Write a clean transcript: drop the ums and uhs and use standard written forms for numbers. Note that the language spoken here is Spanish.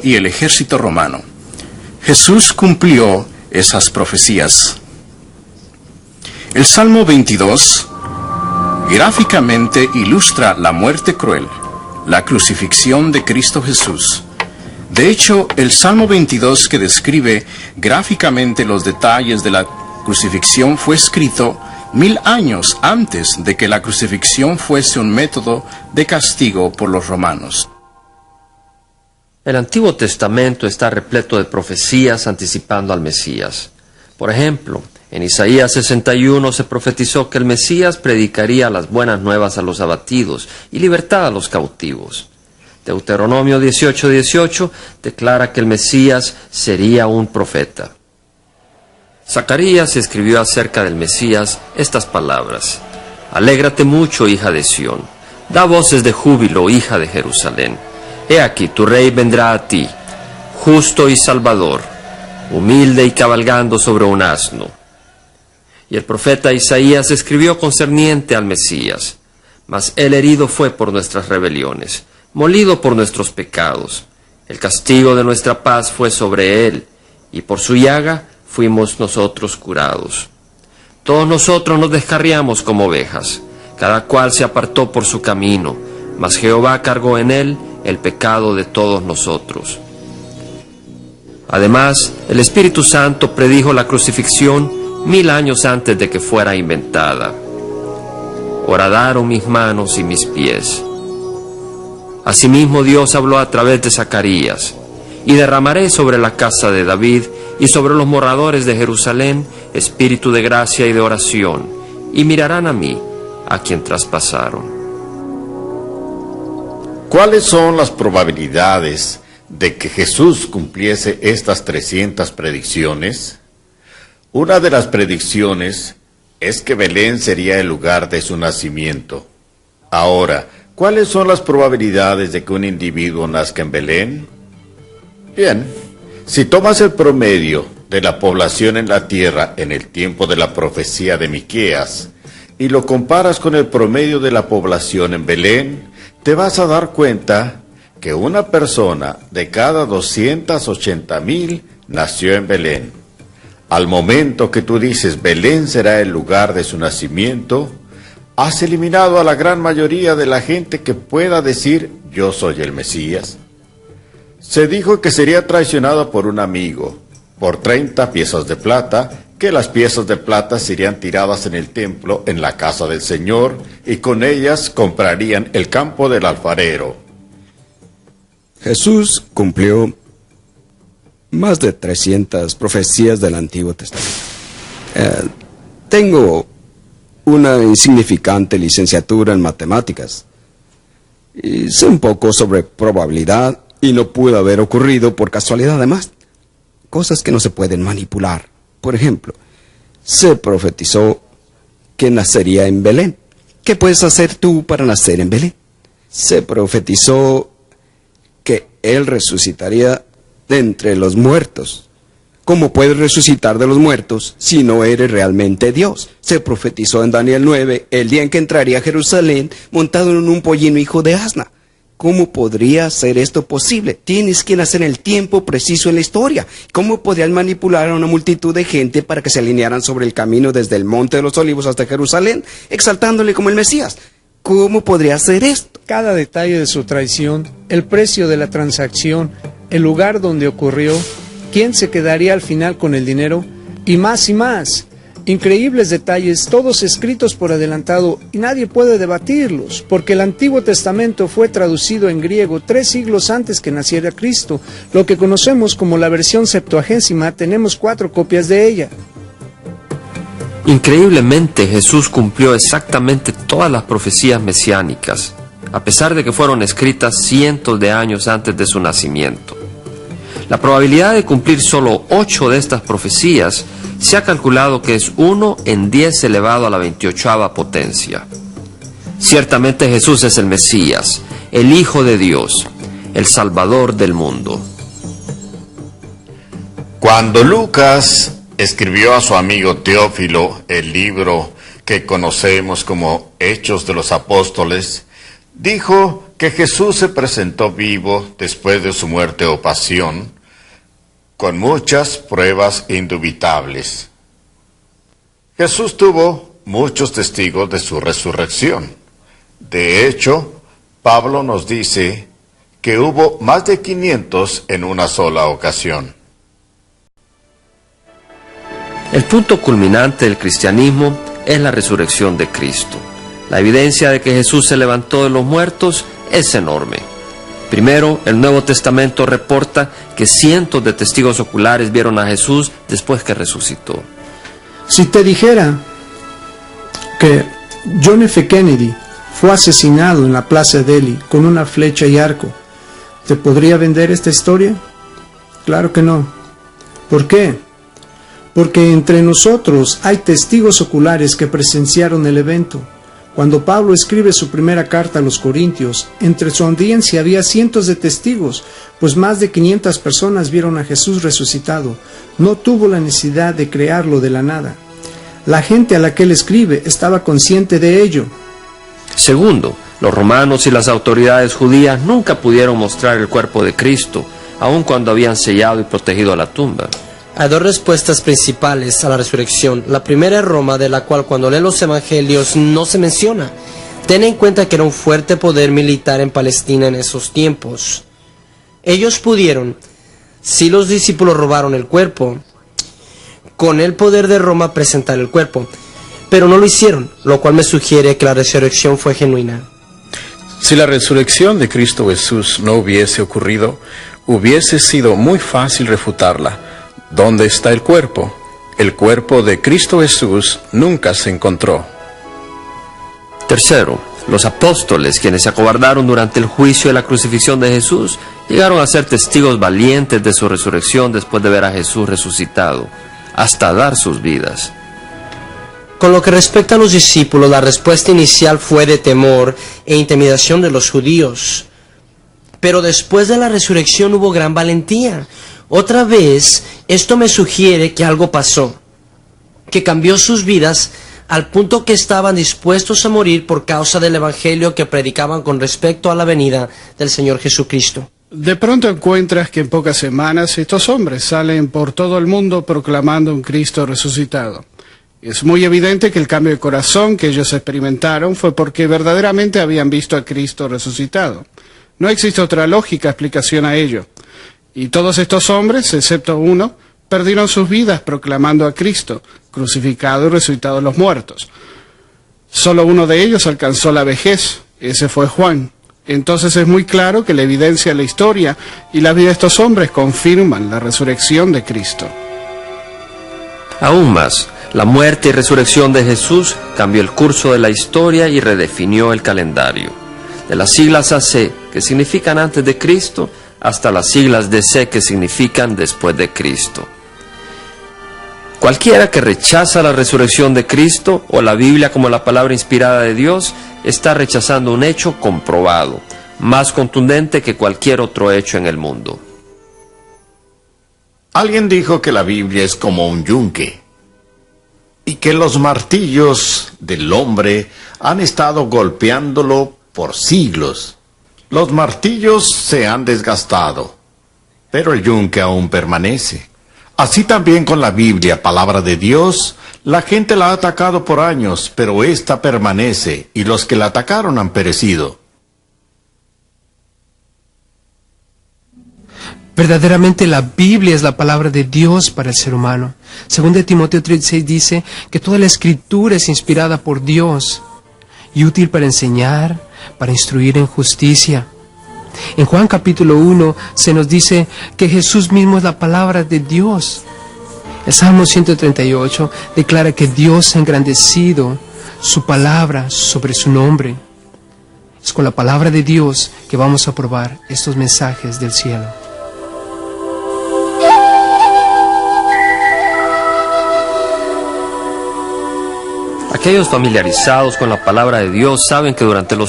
y el ejército romano. Jesús cumplió esas profecías. El Salmo 22 gráficamente ilustra la muerte cruel, la crucifixión de Cristo Jesús. De hecho, el Salmo 22, que describe gráficamente los detalles de la crucifixión, fue escrito 1000 años antes de que la crucifixión fuese un método de castigo por los romanos. El Antiguo Testamento está repleto de profecías anticipando al Mesías. Por ejemplo, en Isaías 61 se profetizó que el Mesías predicaría las buenas nuevas a los abatidos y libertad a los cautivos. Deuteronomio 18:18 declara que el Mesías sería un profeta. Zacarías escribió acerca del Mesías estas palabras: Alégrate mucho, hija de Sión, da voces de júbilo, hija de Jerusalén. He aquí, tu rey vendrá a ti, justo y salvador, humilde y cabalgando sobre un asno. Y el profeta Isaías escribió concerniente al Mesías: Mas él herido fue por nuestras rebeliones, molido por nuestros pecados. El castigo de nuestra paz fue sobre él, y por su llaga fuimos nosotros curados. Todos nosotros nos descarriamos como ovejas, cada cual se apartó por su camino, mas Jehová cargó en él el pecado de todos nosotros. Además, el Espíritu Santo predijo la crucifixión 1000 años antes de que fuera inventada. Horadaron mis manos y mis pies. Asimismo Dios habló a través de Zacarías: y derramaré sobre la casa de David y sobre los moradores de Jerusalén espíritu de gracia y de oración, y mirarán a mí, a quien traspasaron. ¿Cuáles son las probabilidades de que Jesús cumpliese estas 300 predicciones? Una de las predicciones es que Belén sería el lugar de su nacimiento. Ahora, ¿cuáles son las probabilidades de que un individuo nazca en Belén? Bien, si tomas el promedio de la población en la tierra en el tiempo de la profecía de Miqueas y lo comparas con el promedio de la población en Belén, te vas a dar cuenta que una persona de cada 280,000 nació en Belén. Al momento que tú dices Belén será el lugar de su nacimiento, has eliminado a la gran mayoría de la gente que pueda decir yo soy el Mesías. Se dijo que sería traicionado por un amigo, por 30 piezas de plata, que las piezas de plata serían tiradas en el templo, en la casa del Señor, y con ellas comprarían el campo del alfarero. Jesús cumplió más de 300 profecías del Antiguo Testamento. Tengo una insignificante licenciatura en matemáticas, y sé un poco sobre probabilidad, y no pudo haber ocurrido por casualidad. Además, cosas que no se pueden manipular. Por ejemplo, se profetizó que nacería en Belén. ¿Qué puedes hacer tú para nacer en Belén? Se profetizó que Él resucitaría de entre los muertos. ¿Cómo puedes resucitar de los muertos si no eres realmente Dios? Se profetizó en Daniel 9, el día en que entraría a Jerusalén montado en un pollino hijo de asna. ¿Cómo podría ser esto posible? Tienes que nacer en el tiempo preciso en la historia. ¿Cómo podrían manipular a una multitud de gente para que se alinearan sobre el camino desde el Monte de los Olivos hasta Jerusalén, exaltándole como el Mesías? ¿Cómo podría hacer esto? Cada detalle de su traición, el precio de la transacción, el lugar donde ocurrió, quién se quedaría al final con el dinero, y más y más. Increíbles detalles, todos escritos por adelantado, y nadie puede debatirlos, porque el Antiguo Testamento fue traducido en griego 3 siglos antes que naciera Cristo. Lo que conocemos como la versión Septuagésima, tenemos 4 copias de ella. Increíblemente, Jesús cumplió exactamente todas las profecías mesiánicas, a pesar de que fueron escritas cientos de años antes de su nacimiento. La probabilidad de cumplir solo 8 de estas profecías se ha calculado que es 1 en 10 elevado a la 28ª potencia. Ciertamente Jesús es el Mesías, el Hijo de Dios, el Salvador del mundo. Cuando Lucas escribió a su amigo Teófilo el libro que conocemos como Hechos de los Apóstoles, dijo que Jesús se presentó vivo después de su muerte o pasión, con muchas pruebas indubitables. Jesús tuvo muchos testigos de su resurrección. De hecho, Pablo nos dice que hubo más de 500 en una sola ocasión. El punto culminante del cristianismo es la resurrección de Cristo. La evidencia de que Jesús se levantó de los muertos es enorme. Primero, el Nuevo Testamento reporta que cientos de testigos oculares vieron a Jesús después que resucitó. Si te dijera que John F. Kennedy fue asesinado en la Plaza Delhi con una flecha y arco, ¿te podría vender esta historia? Claro que no. ¿Por qué? Porque entre nosotros hay testigos oculares que presenciaron el evento. Cuando Pablo escribe su primera carta a los Corintios, entre su audiencia había cientos de testigos, pues más de 500 personas vieron a Jesús resucitado. No tuvo la necesidad de crearlo de la nada. La gente a la que él escribe estaba consciente de ello. Segundo, los romanos y las autoridades judías nunca pudieron mostrar el cuerpo de Cristo, aun cuando habían sellado y protegido la tumba. Hay dos respuestas principales a la resurrección. La primera es Roma, de la cual cuando leen los evangelios no se menciona. Ten en cuenta que era un fuerte poder militar en Palestina en esos tiempos. Ellos pudieron, si los discípulos robaron el cuerpo, con el poder de Roma presentar el cuerpo, pero no lo hicieron, lo cual me sugiere que la resurrección fue genuina. Si la resurrección de Cristo Jesús no hubiese ocurrido, hubiese sido muy fácil refutarla. ¿Dónde está el cuerpo? El cuerpo de Cristo Jesús nunca se encontró. Tercero, los apóstoles, quienes se acobardaron durante el juicio de la crucifixión de Jesús, llegaron a ser testigos valientes de su resurrección después de ver a Jesús resucitado, hasta dar sus vidas. Con lo que respecta a los discípulos, la respuesta inicial fue de temor e intimidación de los judíos. Pero después de la resurrección hubo gran valentía. Otra vez, esto me sugiere que algo pasó, que cambió sus vidas al punto que estaban dispuestos a morir por causa del evangelio que predicaban con respecto a la venida del Señor Jesucristo. De pronto encuentras que en pocas semanas estos hombres salen por todo el mundo proclamando un Cristo resucitado. Es muy evidente que el cambio de corazón que ellos experimentaron fue porque verdaderamente habían visto a Cristo resucitado. No existe otra lógica explicación a ello. Y todos estos hombres, excepto uno, perdieron sus vidas proclamando a Cristo, crucificado y resucitado de los muertos. Solo uno de ellos alcanzó la vejez, ese fue Juan. Entonces es muy claro que la evidencia de la historia y la vida de estos hombres confirman la resurrección de Cristo. Aún más, la muerte y resurrección de Jesús cambió el curso de la historia y redefinió el calendario. De las siglas AC, que significan antes de Cristo, hasta las siglas DC, que significan después de Cristo. Cualquiera que rechaza la resurrección de Cristo o la Biblia como la palabra inspirada de Dios está rechazando un hecho comprobado, más contundente que cualquier otro hecho en el mundo. Alguien dijo que la Biblia es como un yunque y que los martillos del hombre han estado golpeándolo por siglos. Los martillos se han desgastado, pero el yunque aún permanece. Así también con la Biblia, palabra de Dios, la gente la ha atacado por años, pero ésta permanece, y los que la atacaron han perecido. Verdaderamente la Biblia es la palabra de Dios para el ser humano. Según de Timoteo 3:6 dice que toda la escritura es inspirada por Dios y útil para enseñar, para instruir en justicia. En Juan capítulo 1 se nos dice que Jesús mismo es la palabra de Dios. El Salmo 138 declara que Dios ha engrandecido su palabra sobre su nombre. Es con la palabra de Dios que vamos a probar estos mensajes del cielo. Aquellos familiarizados con la palabra de Dios saben que durante los